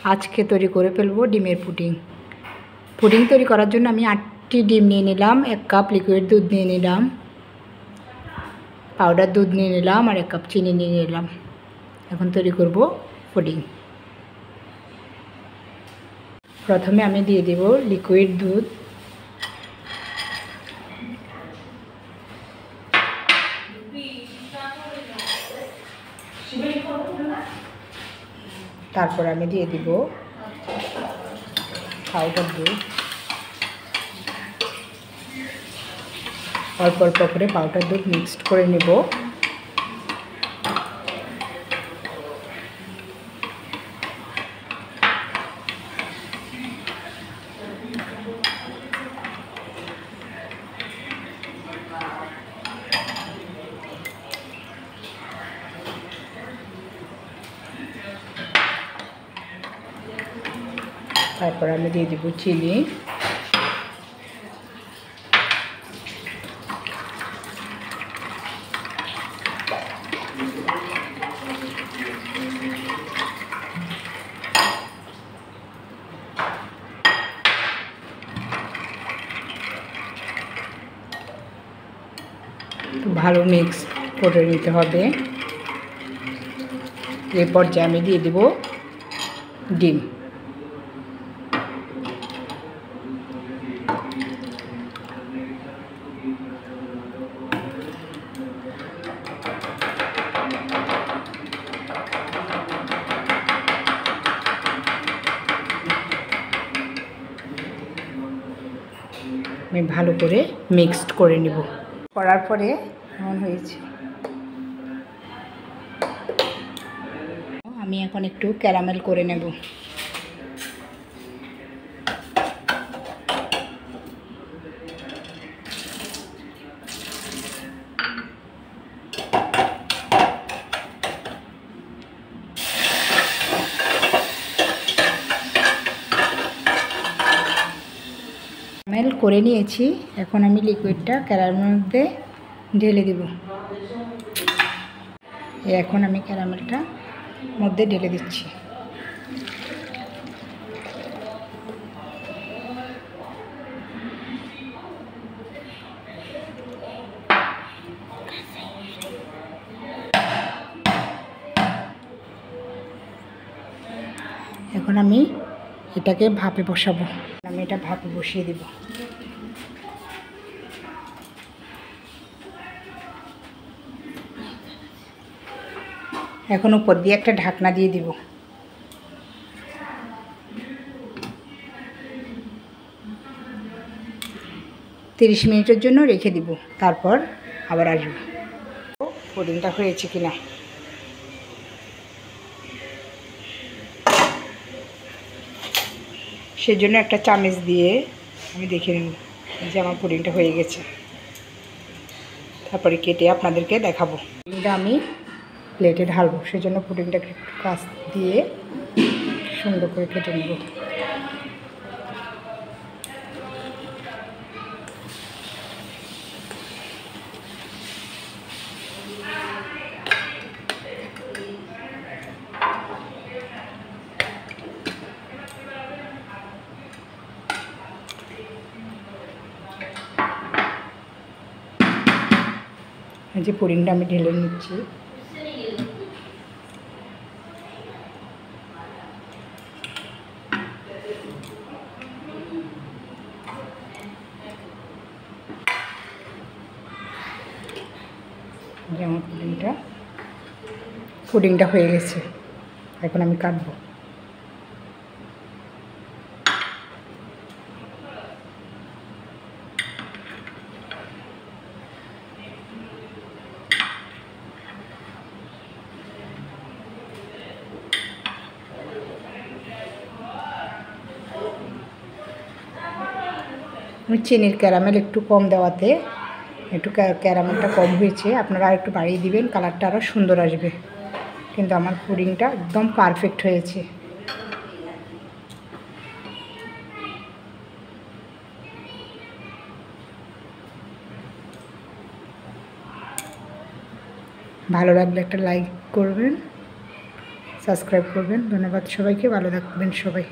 আজকে তৈরি করে ফেলবো ডিমের পুডিং। পুডিং তৈরি করার জন্য আমি 8টি ডিম নিয়ে নিলাম, 1 কাপ লিকুইড দুধ নিয়ে নিলাম, পাউডার দুধ নিয়ে নিলাম আর 1 কাপ চিনি নিয়ে নিলাম। এখন তৈরি করব পুডিং। প্রথমে আমি দিয়ে দেব লিকুইড দুধ, তারপর আমি দিয়ে দিব পাউডার দুধ, অল্প অল্প করে পাউডার দুধ মিক্সড করে নেব। তারপর আমি দিয়ে দেব চিনি, ভালো মিক্স করে নিতে হবে। এই পর্যায়ে আমি দিয়ে দেব ডিম। আমি ভালো করে মিক্সড করে নেব। করার পরে এমন হয়েছে। আমি এখন একটু ক্যারামেল করে নেব। ক্যারামেল করে নিয়েছি, এখন আমি লিকুইডটা ক্যারামেলের মধ্যে ঢেলে দেব। এখন আমি ক্যারামেলটা মধ্যে ঢেলে দিচ্ছি। এখন আমি এটাকে ভাপে বসাবো। আমি এটা ভাপে বসিয়ে দেব। এখন উপর দিয়ে একটা ঢাকনা দিয়ে দিব। তিরিশ মিনিটের জন্য রেখে দিব, তারপর আবার আসবো পুডিংটা হয়েছে কিনা। সেজন্য একটা চামচ দিয়ে আমি দেখে নেব যে আমার পুডিংটা হয়ে গেছে। তারপরে কেটে আপনাদেরকে দেখাবো। পুডিংটা আমি প্লেটে ঢালবো, সেজন্য পুডিংটাকে একটু কাছ দিয়ে সুন্দর করে কেটে নেব। এই যে পুডিংটা আমি ঢেলে নিচ্ছি। আমার পুডিংটা হয়ে গেছে, এখন আমি কাটবো। চিনির ক্যারামেল একটু কম দেওয়াতে একটু ক্যারামেলটা কম হয়েছে, আপনারা আর একটু বাড়িয়ে দিবেন, কালারটা আরও সুন্দর আসবে। কিন্তু আমার পুডিংটা একদম পারফেক্ট হয়েছে। ভালো লাগলে একটা লাইক করবেন, সাবস্ক্রাইব করবেন। ধন্যবাদ সবাইকে, ভালো থাকবেন সবাই।